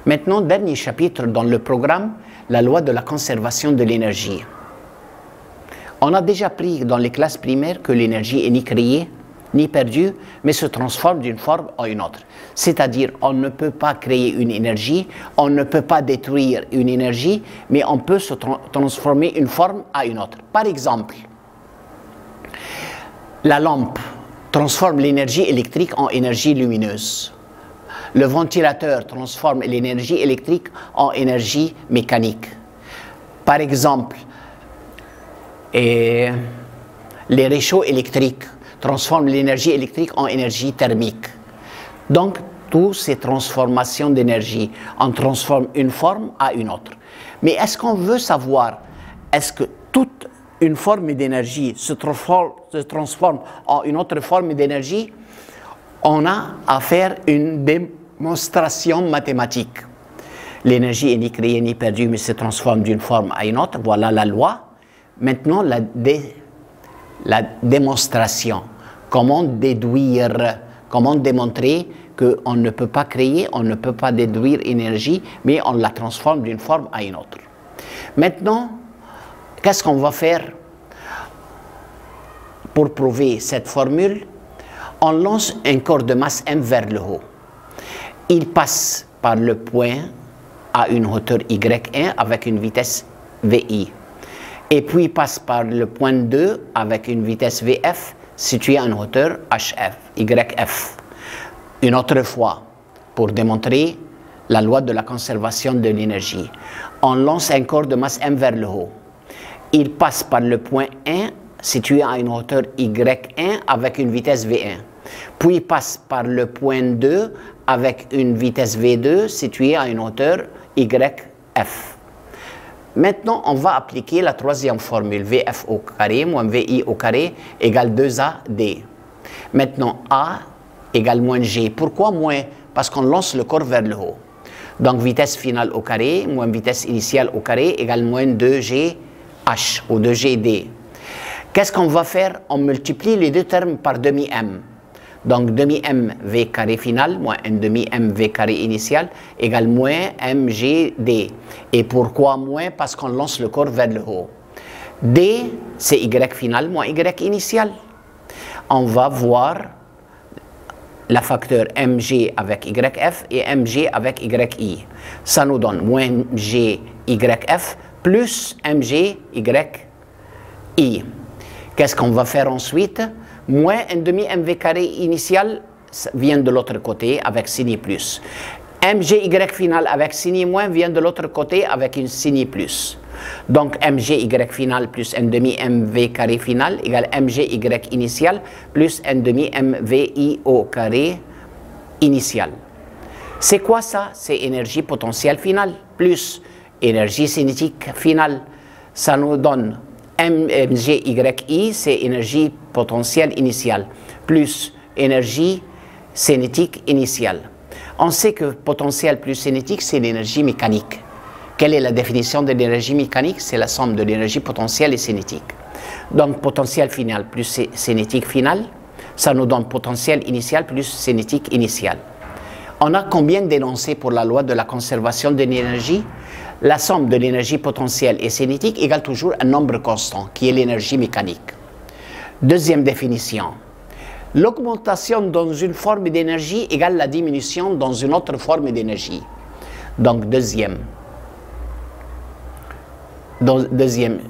Maintenant, dernier chapitre dans le programme, la loi de la conservation de l'énergie. On a déjà appris dans les classes primaires que l'énergie est ni créée, ni perdue, mais se transforme d'une forme en une autre. C'est-à-dire, on ne peut pas créer une énergie, on ne peut pas détruire une énergie, mais on peut se transformer une forme à une autre. Par exemple, la lampe transforme l'énergie électrique en énergie lumineuse. Le ventilateur transforme l'énergie électrique en énergie mécanique. Par exemple, les réchauds électriques transforment l'énergie électrique en énergie thermique. Donc, toutes ces transformations d'énergie, on transforme une forme à une autre. Mais est-ce qu'on veut savoir, est-ce que toute une forme d'énergie se transforme en une autre forme d'énergie? On a à faire une démonstration mathématique. L'énergie est ni créée ni perdue, mais se transforme d'une forme à une autre. Voilà la loi. Maintenant, la démonstration. Comment déduire, comment démontrer qu'on ne peut pas créer, on ne peut pas déduire énergie, mais on la transforme d'une forme à une autre. Maintenant, qu'est-ce qu'on va faire pour prouver cette formule? On lance un corps de masse m vers le haut. Il passe par le point à une hauteur y1 avec une vitesse vi. Et puis passe par le point 2 avec une vitesse vf située à une hauteur yf. Une autre fois, pour démontrer la loi de la conservation de l'énergie, on lance un corps de masse m vers le haut. Il passe par le point 1 situé à une hauteur y1 avec une vitesse v1. Puis passe par le point 2 avec une vitesse v2 située à une hauteur yf. Maintenant, on va appliquer la troisième formule, Vf au carré moins Vi au carré égale 2AD. Maintenant, A égale moins G. Pourquoi moins? Parce qu'on lance le corps vers le haut. Donc, vitesse finale au carré moins vitesse initiale au carré égale moins 2GH ou 2GD. Qu'est-ce qu'on va faire? On multiplie les deux termes par demi-m. Donc, demi-m v carré final moins un demi-m v carré initial égale moins mgd. Et pourquoi moins? Parce qu'on lance le corps vers le haut. D, c'est y final moins y initial. On va voir la facteur mg avec yf et mg avec yi. Ça nous donne moins mg yf plus mg yi. Qu'est-ce qu'on va faire ensuite? Moins un demi-mv carré initial vient de l'autre côté avec signe plus. Mgy final avec signe moins vient de l'autre côté avec une signe plus. Donc mgy final plus un demi-mv carré final égale mgy initial plus un demi-mvi au carré initial. C'est quoi ça? C'est énergie potentielle finale plus énergie cinétique finale. Ça nous donne mgyi, c'est énergie potentielle initiale, plus énergie cinétique initiale. On sait que potentiel plus cinétique, c'est l'énergie mécanique. Quelle est la définition de l'énergie mécanique? C'est la somme de l'énergie potentielle et cinétique. Donc, potentiel final plus cinétique final, ça nous donne potentiel initial plus cinétique initial. On a combien d'énoncés pour la loi de la conservation de l'énergie? La somme de l'énergie potentielle et cinétique égale toujours un nombre constant, qui est l'énergie mécanique. Deuxième définition. L'augmentation dans une forme d'énergie égale la diminution dans une autre forme d'énergie. Donc, deuxième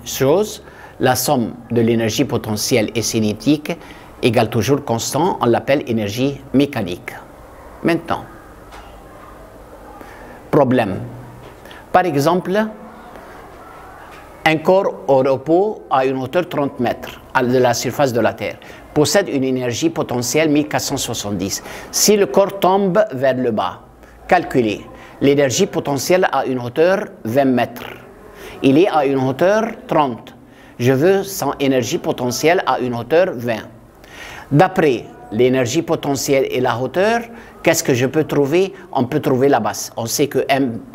chose, la somme de l'énergie potentielle et cinétique égale toujours constant, on l'appelle énergie mécanique. Maintenant, problème. Par exemple, un corps au repos à une hauteur de 30 mètres de la surface de la Terre possède une énergie potentielle 1470. Si le corps tombe vers le bas, calculez l'énergie potentielle à une hauteur 20 mètres. Il est à une hauteur 30. Je veux son énergie potentielle à une hauteur 20. D'après l'énergie potentielle et la hauteur, qu'est-ce que je peux trouver? On peut trouver la base. On sait que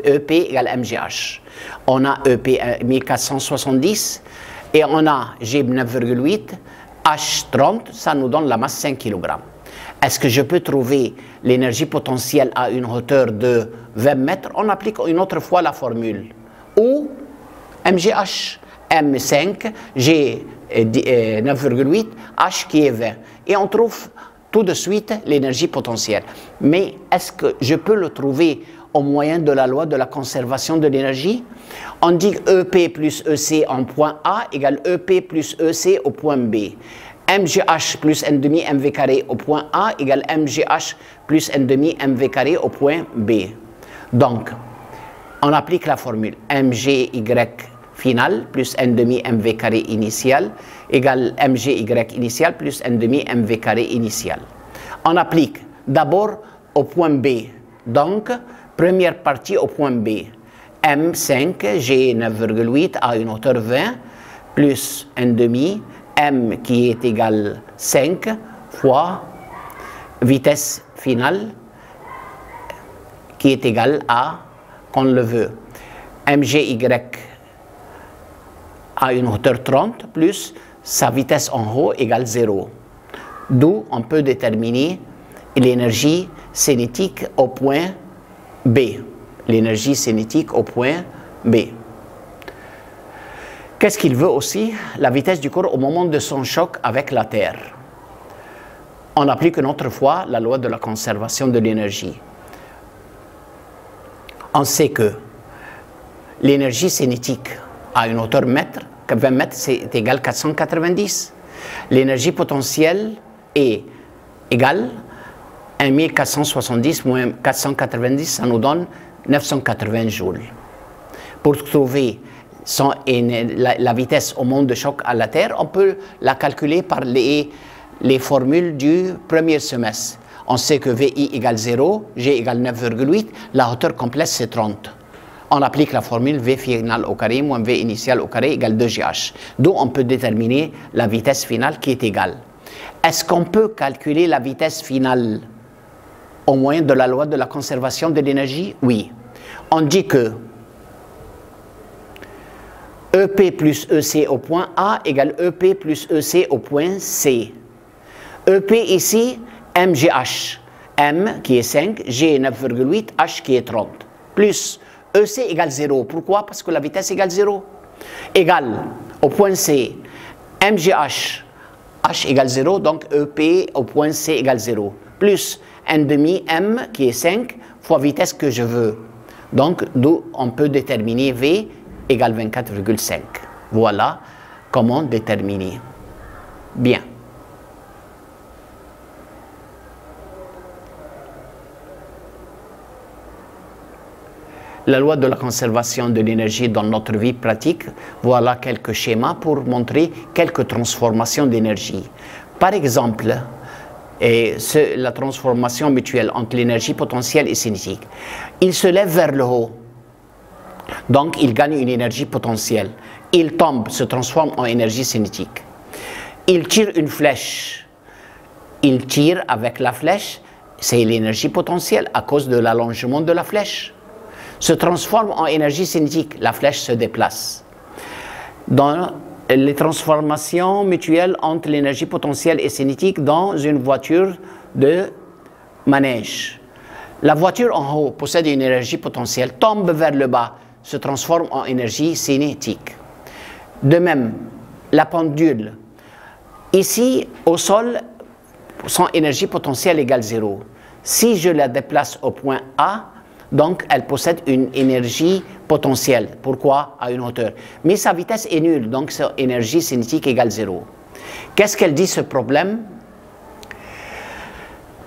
EP égale MGH. On a EP 1470 et on a G 9,8, H 30, ça nous donne la masse 5 kg. Est-ce que je peux trouver l'énergie potentielle à une hauteur de 20 mètres? On applique une autre fois la formule. Ou MGH, M5, G 9,8, H qui est 20. Et on trouve tout de suite l'énergie potentielle. Mais est-ce que je peux le trouver au moyen de la loi de la conservation de l'énergie? On dit EP plus EC en point A égale EP plus EC au point B. MGH plus N demi MV carré au point A égale MGH plus N demi MV carré au point B. Donc, on applique la formule MGY final plus N demi MV carré initial égale MGY initial plus N demi MV carré initial. On applique d'abord au point B. Donc, première partie au point B. M5, G 9,8 à une hauteur 20 plus N demi M qui est égal 5 fois vitesse finale qui est égale à, qu'on le veut, MGY à une hauteur 30 plus sa vitesse en haut égale 0. D'où on peut déterminer l'énergie cinétique au point B. L'énergie cinétique au point B. Qu'est-ce qu'il veut aussi? La vitesse du corps au moment de son choc avec la Terre. On applique une autre fois la loi de la conservation de l'énergie. On sait que l'énergie cinétique à une hauteur 20 mètres, c'est égal à 490. L'énergie potentielle est égale à 1470 moins 490, ça nous donne 980 joules. Pour trouver la vitesse au moment de choc à la Terre, on peut la calculer par les formules du premier semestre. On sait que VI égale 0, G égale 9,8, la hauteur complète c'est 30. On applique la formule V final au carré moins V initial au carré égale 2GH. D'où on peut déterminer la vitesse finale qui est égale. Est-ce qu'on peut calculer la vitesse finale au moyen de la loi de la conservation de l'énergie? Oui. On dit que EP plus EC au point A égale EP plus EC au point C. EP ici, MGH. M qui est 5, G 9,8, H qui est 30. Plus EC égale 0. Pourquoi? Parce que la vitesse égale 0. Égale au point C, MGH, H égale 0, donc EP au point C égale 0. Plus N demi M qui est 5 fois vitesse que je veux. Donc, d'où on peut déterminer V égale 24,5. Voilà comment déterminer. Bien. La loi de la conservation de l'énergie dans notre vie pratique, voilà quelques schémas pour montrer quelques transformations d'énergie. Par exemple, la transformation mutuelle entre l'énergie potentielle et cinétique. Il se lève vers le haut, donc il gagne une énergie potentielle. Il tombe, se transforme en énergie cinétique. Il tire une flèche. Il tire avec la flèche, c'est l'énergie potentielle à cause de l'allongement de la flèche. Se transforme en énergie cinétique, la flèche se déplace. Dans les transformations mutuelles entre l'énergie potentielle et cinétique dans une voiture de manège. La voiture en haut possède une énergie potentielle, tombe vers le bas, se transforme en énergie cinétique. De même, la pendule. Ici, au sol, son énergie potentielle égale 0. Si je la déplace au point A, donc elle possède une énergie potentielle. Pourquoi? À une hauteur. Mais sa vitesse est nulle, donc sa énergie cinétique égale 0. Qu'est-ce qu'elle dit ce problème?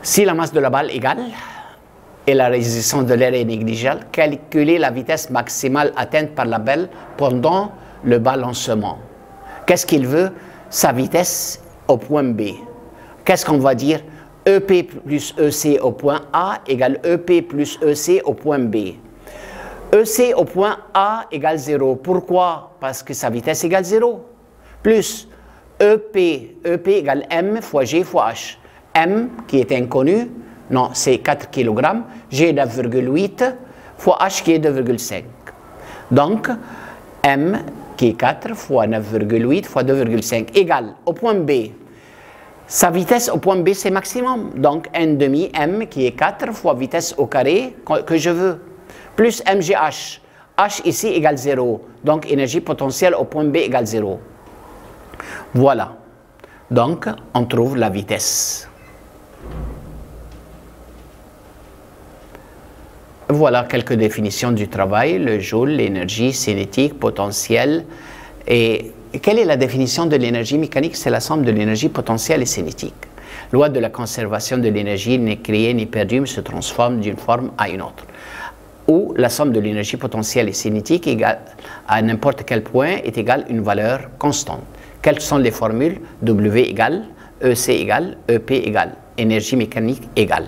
Si la masse de la balle est égale et la résistance de l'air est négligeable, calculez la vitesse maximale atteinte par la balle pendant le balancement. Qu'est-ce qu'il veut? Sa vitesse au point B. Qu'est-ce qu'on va dire? EP plus EC au point A égale EP plus EC au point B. EC au point A égale 0. Pourquoi? Parce que sa vitesse égale 0. Plus EP égale M fois G fois H. M qui est inconnu, non, c'est 4 kg, G 9,8 fois H qui est 2,5. Donc, M qui est 4 fois 9,8 fois 2,5 égale au point B. Sa vitesse au point B, c'est maximum. Donc, n demi m qui est 4 fois vitesse au carré que je veux. Plus mgh. H ici égale 0. Donc, énergie potentielle au point B égale 0. Voilà. Donc, on trouve la vitesse. Voilà quelques définitions du travail, le joule, l'énergie cinétique, potentielle. Et quelle est la définition de l'énergie mécanique? C'est la somme de l'énergie potentielle et cinétique. Loi de la conservation de l'énergie n'est créée ni perdue, mais se transforme d'une forme à une autre. Où la somme de l'énergie potentielle et cinétique égale à n'importe quel point est égale à une valeur constante. Quelles sont les formules? W égale, EC égale, EP égale, énergie mécanique égale.